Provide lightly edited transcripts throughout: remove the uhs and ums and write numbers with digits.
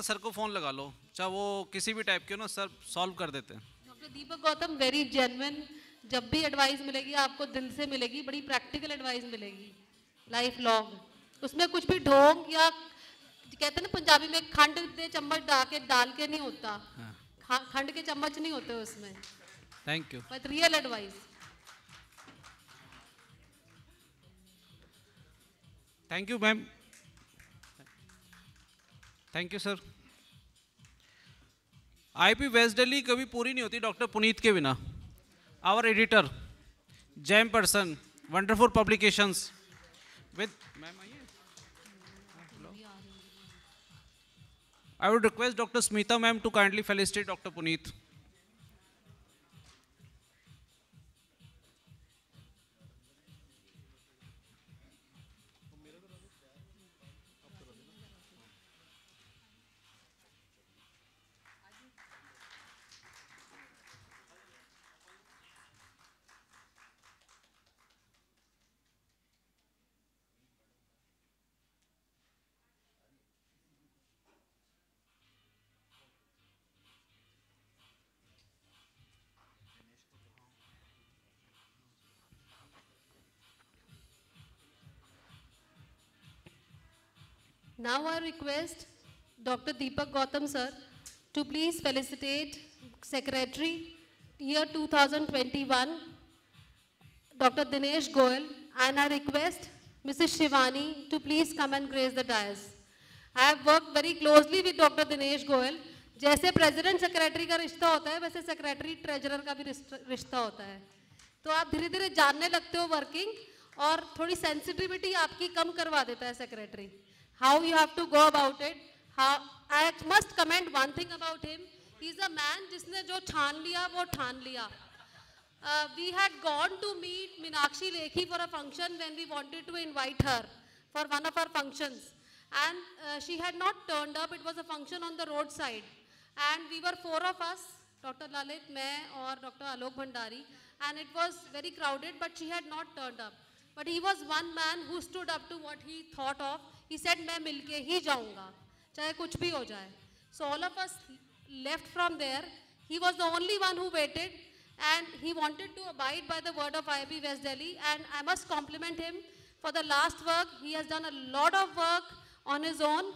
Sir को phone लगा लो, चाहे वो किसी भी टाइप के हो ना, सर सॉल्व कर देते हैं। डॉक्टर दीपक गौतम वेरी जेन्युइन, जब भी एडवाइस मिलेगी आपको दिल से मिलेगी, बड़ी प्रैक्टिकल एडवाइस मिलेगी लाइफ लॉन्ग। उसमें कुछ भी ढोंग या कहते हैं ना पंजाबी में खंड के चम्मच डाल के नहीं होता, खंड के चम्मच नहीं होते उसमें। Thank you. But real advice. Thank you ma'am. Thank you sir. IP west Delhi कभी पूरी नहीं होती डॉक्टर पुनीत के बिना। Our editor, gem person, wonderful publications with ma'am आइए। I would request Dr. Smita ma'am to kindly felicitate Dr. Puneet. Now I request Dr. Deepak Gautam sir to please felicitate Secretary year 2021 Dr. Dinesh Goyal, and I request Mrs. Shivani to please come and grace the dais. I have worked very closely with Dr. Dinesh Goyal. जैसे president secretary का रिश्ता होता है वैसे secretary treasurer का भी रिश्ता होता है। तो आप धीरे धीरे जानने लगते हो वर्किंग, और थोड़ी सेंसिटिविटी आपकी कम करवा देता है secretary. How you have to go about it, how I must comment one thing about him, he is a man जिसने जो ठान लिया वो ठान लिया। We had gone to meet Meenakshi Lekhi for a function when we wanted to invite her for one of our functions, and she had not turned up. It was a function on the roadside, and we were four of us, Dr. Lalit, मैं और Dr. Alok Bhandari, and it was very crowded, but she had not turned up. But he was one man who stood up to what he thought of. He said मैं मिलके ही जाऊँगा, चाहे कुछ भी हो जाए. So all of us left from there. He was the only one who waited, and he wanted to abide by the word of IIB West Delhi, and I must compliment him for the last work. He has done a lot of work on his own,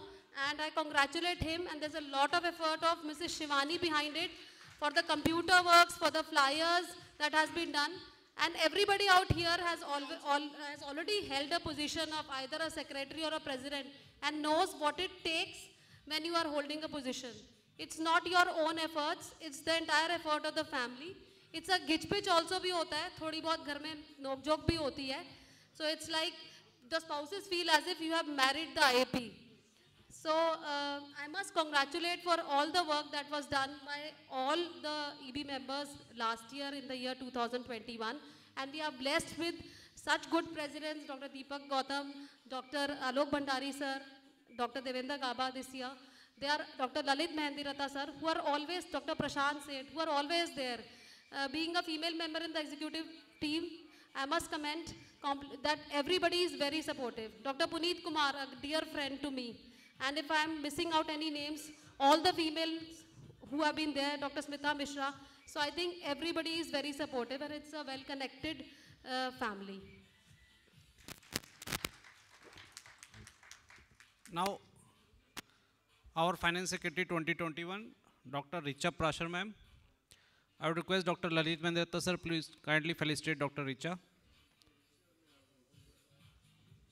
and I congratulate him, and there's a lot of effort of Mrs. Shivani behind it for the computer works, for the flyers that has been done, and everybody out here has already held a position of either a secretary or a president and knows what it takes when you are holding a position. It's not your own efforts, it's the entire effort of the family. It's a gitch pitch also भी होता है, थोड़ी बहुत घर में नोक joke भी होती है. So it's like the spouses feel as if you have married the IAP. So I must congratulate for all the work that was done by all the EB members last year in the year 2021. And we are blessed with such good presidents, Dr. Deepak Gautam, Dr. Alok Bhandari sir, Dr. Devendra Gaba this year. They are Dr. Lalit Mehendirata sir, who are always, Dr. Prashant Seth, who are always there. Being a female member in the executive team, I must comment that everybody is very supportive. Dr. Puneet Kumar, a dear friend to me. And if I am missing out any names, all the females who have been there, Dr. Smita Mishra. So I think everybody is very supportive, and it's a well-connected family. Now, our Finance Secretary 2021, Dr. Richa Prashar ma'am. I would request Dr. Lalit Mehendirata sir, please kindly felicitate Dr. Richa.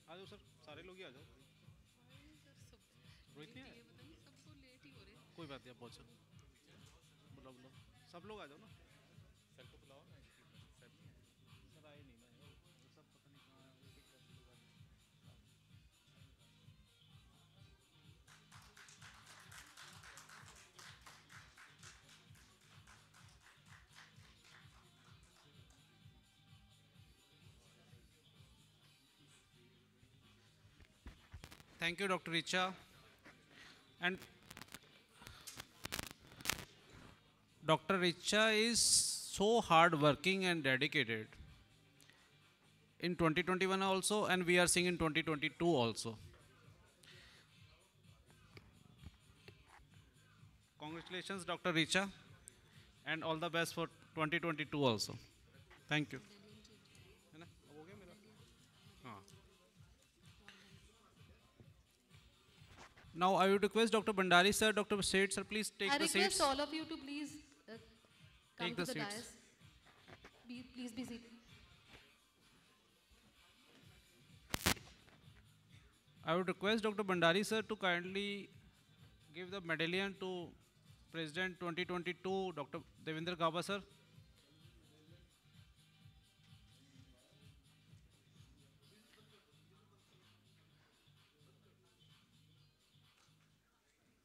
आ जाओ sir, सारे लोग ही आ जाओ। रोहित नहीं आया? कोई बात नहीं, आप बहुत सर बुला बुला, सब लोग आ जाओ ना। सर को बुलाओ ना, सर आए नहीं ना, सब पता नहीं कहाँ है। Thank you, Dr. Richa. And Dr. Richa is so hard working and dedicated in 2021 also, and we are seeing in 2022 also. Congratulations, Dr. Richa, and all the best for 2022 also. Thank you. है ना? अब हो गया मेरा? हाँ. Now I would request Dr. Bandari sir, Dr. Seth sir, please take I the request seats. all of you to please come Take to the the seats. dais. Please be seated. I would request Dr. Bandari sir to kindly give the medallion to President 2022, Dr. Devendra Gaba sir.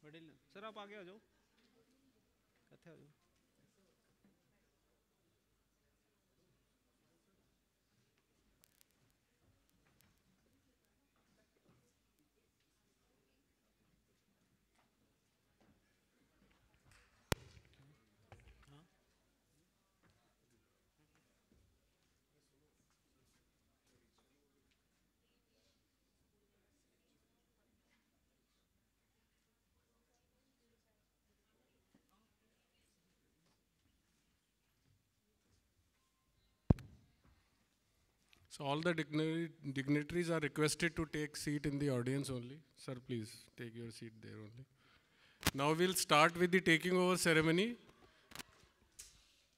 Medallion sir आप आगे आ जाओ. कथे आ जाओ. So all the dignitaries are requested to take seat in the audience only. Sir, please take your seat there only. Now we'll start with the taking over ceremony.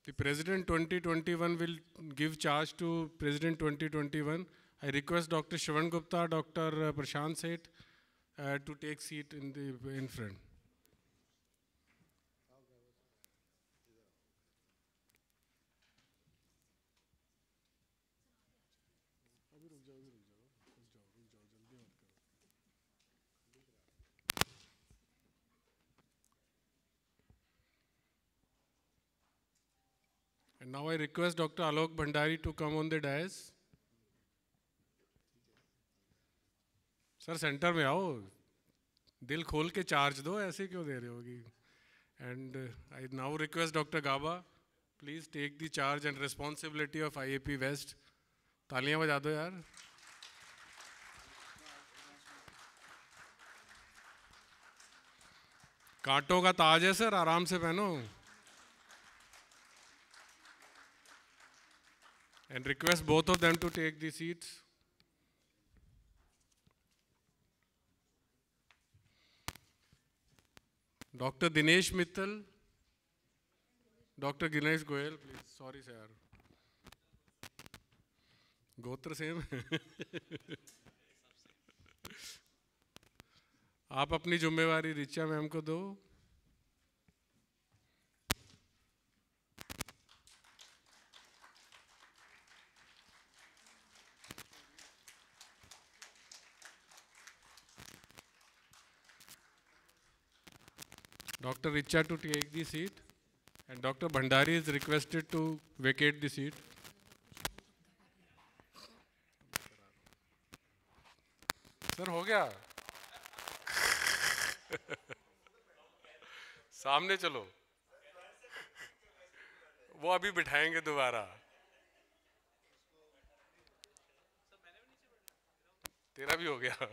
The President 2021 will give charge to President 2021. I request Dr. Shravan Gupta, Dr. Prashant Seth to take seat in front. And now I request Dr. Alok Bhandari to come on the dais. Sir, center में आओ. दिल खोल के charge दो, ऐसे क्यों दे रहे होगी? And I now request Dr. Gaba, please take the charge and responsibility of IAP West. तालियां बजा दो यार. कांटों का ताज है सर, आराम से पहनो. And request both of them to take the seats. Dr. Dinesh Mittal, Dr. Ginesh Goyal, please. Sorry, sir. गोत्र सेम. आप अपनी जिम्मेवारी रिचा मैम को दो. Dr. Richa to take the seat, and Dr. Bhandari is requested to vacate the seat. Sir हो गया. सामने चलो. वो अभी बिठाएंगे दोबारा. तेरा भी हो गया.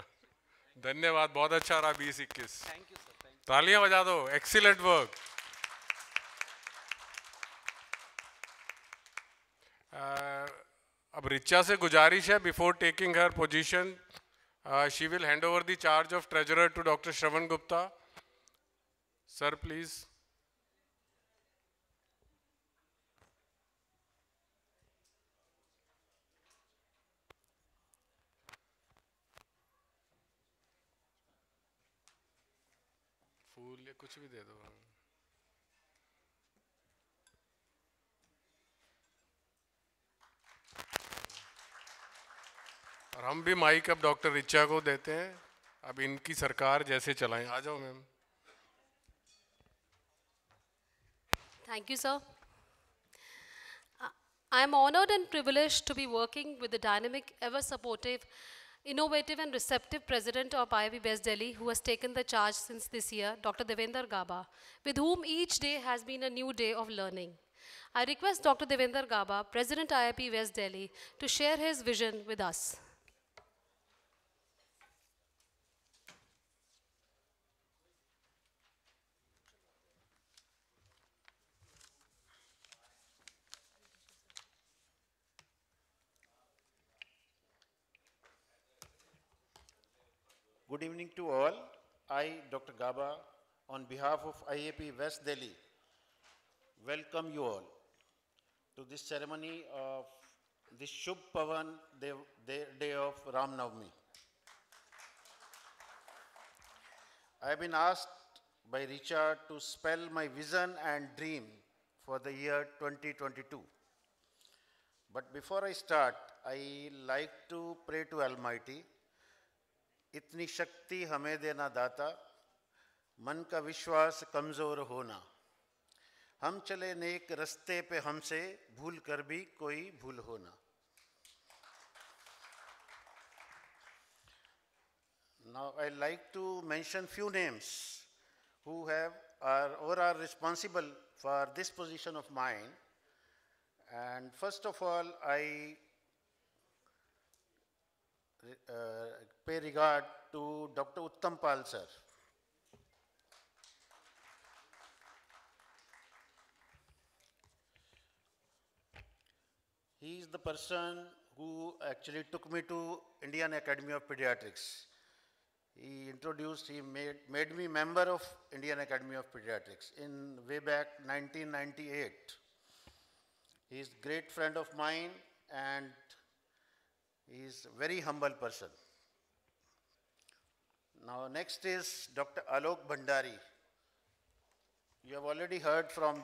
धन्यवाद, बहुत अच्छा रहा 2021. तालियां बजा दो. Excellent work. अब रिचा से गुजारिश है, before taking her position she will hand over the charge of treasurer to Dr. Shravan Gupta. Sir, please. फूल या कुछ भी दे दो. और हम भी माइक अब डॉक्टर रिचा को देते हैं. अब इनकी सरकार जैसे चलाएं. आ जाओ ma'am. Thank you, sir. I am honored and privileged to be working with the dynamic, ever supportive, innovative and receptive President of IIB West Delhi, who has taken the charge since this year, Dr. Devendra Gaba, with whom each day has been a new day of learning. I request Dr. Devendra Gaba, President IIP West Delhi, to share his vision with us. Good evening to all. I, Dr. Gaba, on behalf of IAP West Delhi, welcome you all to this ceremony of this Shubh Pavan day of Ram Navami. I have been asked by Richard to spell my vision and dream for the year 2022. But before I start, I like to pray to Almighty. इतनी शक्ति हमें देना दाता, मन का विश्वास कमज़ोर होना, हम चले नेक रस्ते पे हमसे भूल कर भी कोई भूल होना. Now I like to mention few names who have or are responsible for this position of mine. And first of all, I pay regard to Dr. Uttam Pal sir. He is the person who actually took me to Indian Academy of Pediatrics. He made me member of Indian Academy of Pediatrics in way back 1998. He is a great friend of mine and he is a very humble person. Now next is Dr. Alok Bhandari. You have already heard from